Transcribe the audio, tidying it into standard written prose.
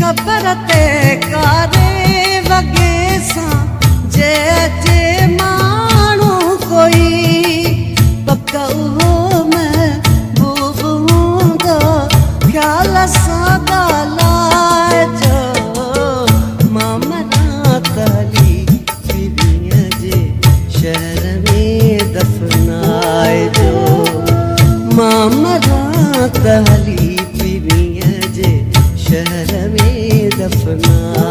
ख़बर ते कारे वॻे सां जे माण्हू कोई पक उहो महबूब हूंदो ख़्याल सां ॻाल्हाइजो मां मरां तली फिरीअ जे शहर में दफ़नाइजो मां मरां तली फिरीअ जे शहर में दफ़नाइजो